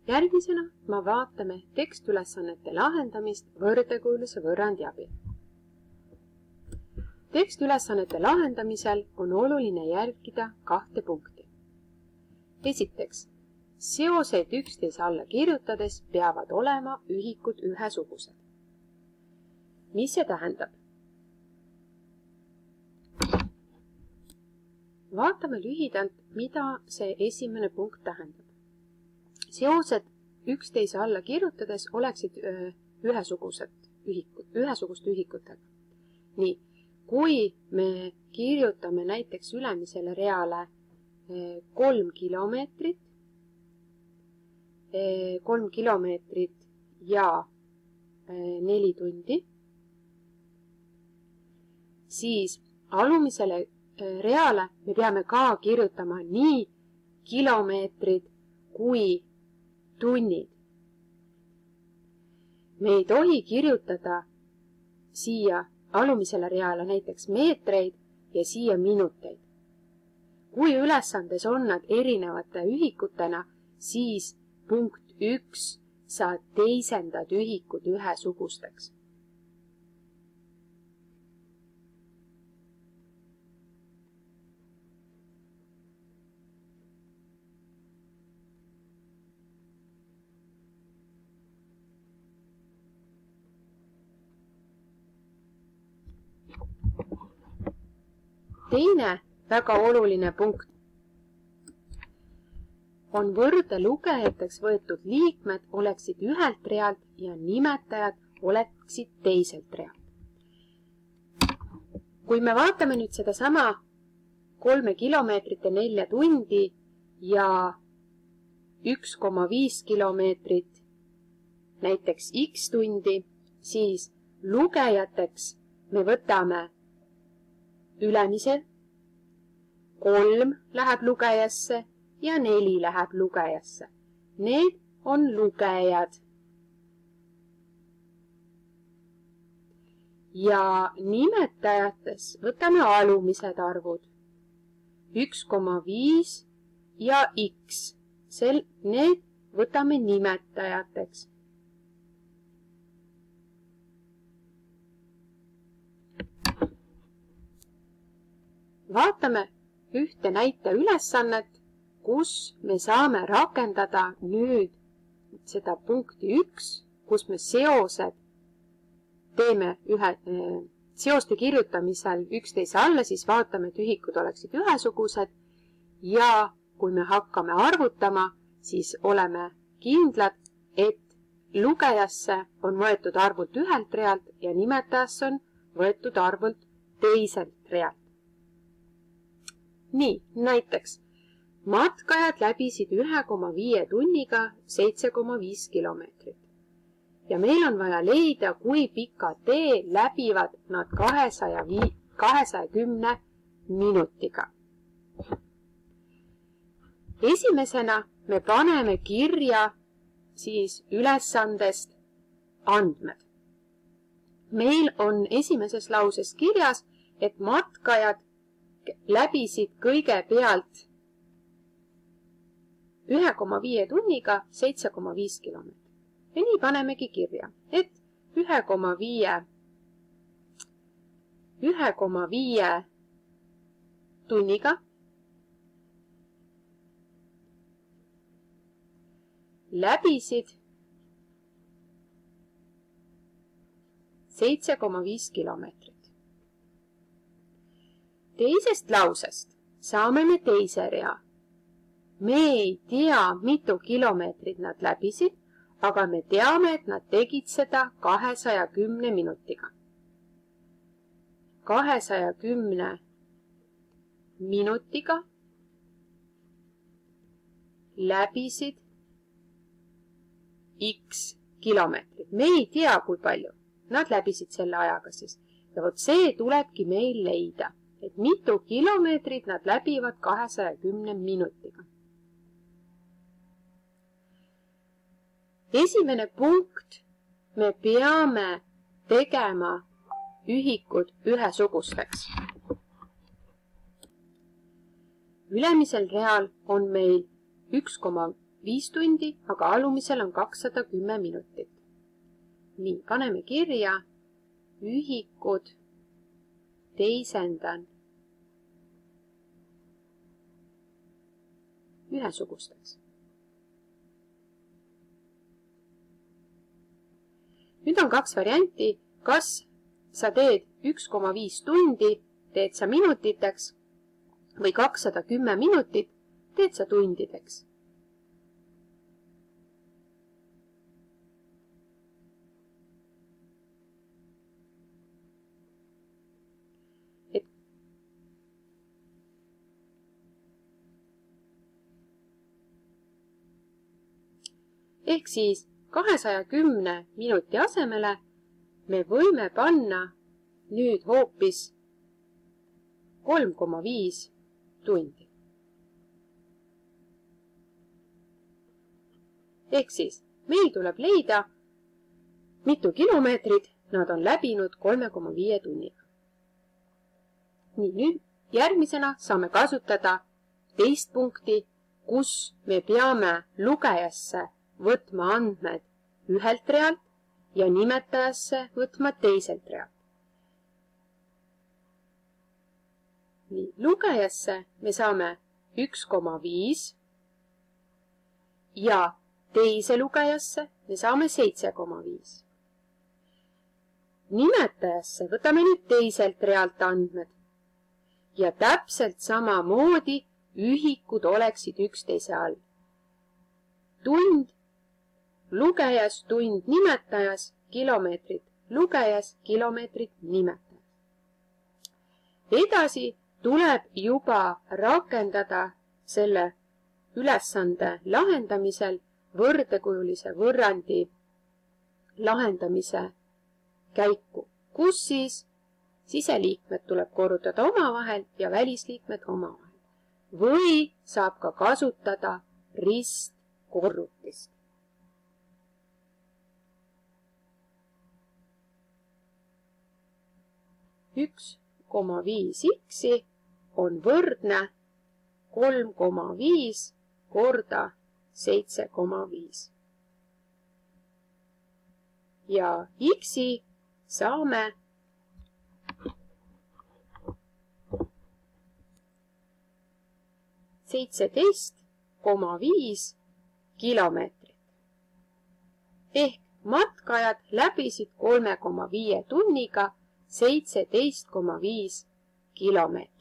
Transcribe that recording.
Järgmisena ma vaatame tekstülesannete lahendamist võrdekuuluse võrrandi abil. Tekstülesannete lahendamisel on oluline järgida 2 punkti. Esiteks, seoseid üksteise alla kirjutades peavad olema ühikud ühesugused. Mis see tähendab? Vaatame lühidalt, mida see esimene punkt tähendab. Seosed üksteise alla kirjutades oleksid ühesuguste ühikutega. Nii, kui me kirjutame näiteks ülemisele reale 3 kilomeetrit ja 4 tundi, siis alumisele reale me peame ka kirjutama nii kilomeetrid kui tunnid. Me ei tohi kirjutada siia alumisele reale näiteks meetreid ja siia minuteid. Kui ülesandes on nad erinevate ühikutena, siis punkt 1 sa teisendad ühikud ühesugusteks. Teine väga oluline punkt on võrdelugejateks võetud liikmed oleksid ühelt realt ja nimetajad oleksid teiselt realt. Kui me vaatame nüüd seda sama 3 kilomeetrit ja 4 tundi ja 1,5 kilomeetrit näiteks x tundi, siis lugejateks me võtame ülemisel, 3 läheb lugejasse ja 4 läheb lugejasse. Need on lugejad. Ja nimetajates võtame alumised arvud. 1,5 ja x. Need võtame nimetajateks. Vaatame ühte näite ülesannet, kus me saame rakendada nüüd seda punkti 1, kus me seosed teeme seoste kirjutamisel üksteise alla, siis vaatame, et ühikud oleksid ühesugused ja kui me hakkame arvutama, siis oleme kindlad, et lugejasse on võetud arvult ühelt realt ja nimetajasse on võetud arvult teiselt realt. Nii, näiteks matkajad läbisid 1,5 tunniga 7,5 kilomeetrit. Ja meil on vaja leida, kui pika tee läbivad nad 210 minutiga. Esimesena me paneme kirja siis ülesandest andmed. Meil on esimeses lauses kirjas, et matkajad läbisid kõigepealt 1,5 tunniga 7,5 kilomeetrit. Ja nii panemegi kirja, et 1,5 tunniga läbisid 7,5 kilomeetrit. Teisest lausest saame me teise rea. Me ei tea, mitu kilomeetrit nad läbisid, aga me teame, et nad tegid seda 210 minutiga. 210 minutiga läbisid x kilomeetrit. Me ei tea, kui palju. Nad läbisid selle ajaga siis. Ja vot see tulebki meil leida, et mitu kilomeetrit nad läbivad 210 minutiga. Esimene punkt, me peame tegema ühikud ühesugusteks. Ülemisel real on meil 5 tundi, aga alumisel on 210 minutit. Nii, paneme kirja ühikud teisendan ühesugusteks. Nüüd on 2 varianti, kas sa teed 1,5 tundi, teed sa minutiteks või 210 minutit teed sa tundideks. Ehk siis 210 minuti asemele me võime panna nüüd hoopis 3,5 tundi. Ehk siis meil tuleb leida, mitu kilomeetrit nad on läbinud 3,5 tunniga. Nii, nüüd järgmisena saame kasutada teist punkti, kus me peame lugejasse võtma andmed ühelt realt ja nimetajasse võtma teiselt realt. Nii, lugejasse me saame 1,5 ja teise lugejasse me saame 7,5. Nimetajasse võtame nüüd teiselt realt andmed ja täpselt samamoodi ühikud oleksid üksteise all. Tund lugejas, tund nimetajas, kilomeetrid lugejas, kilomeetrid nimetajas. Edasi tuleb juba rakendada selle ülesande lahendamisel võrdekujulise võrrandi lahendamise käiku, kus siis siseliikmed tuleb korrutada omavahel ja välisliikmed omavahel. Või saab ka kasutada ristkorrutist. Üks 1,5 x on võrdne 3,5 korda 7,5. Ja x saame 17,5 kilomeetrit. Ehk matkajad läbisid 3,5 tunniga 17,5 kilomeetrit.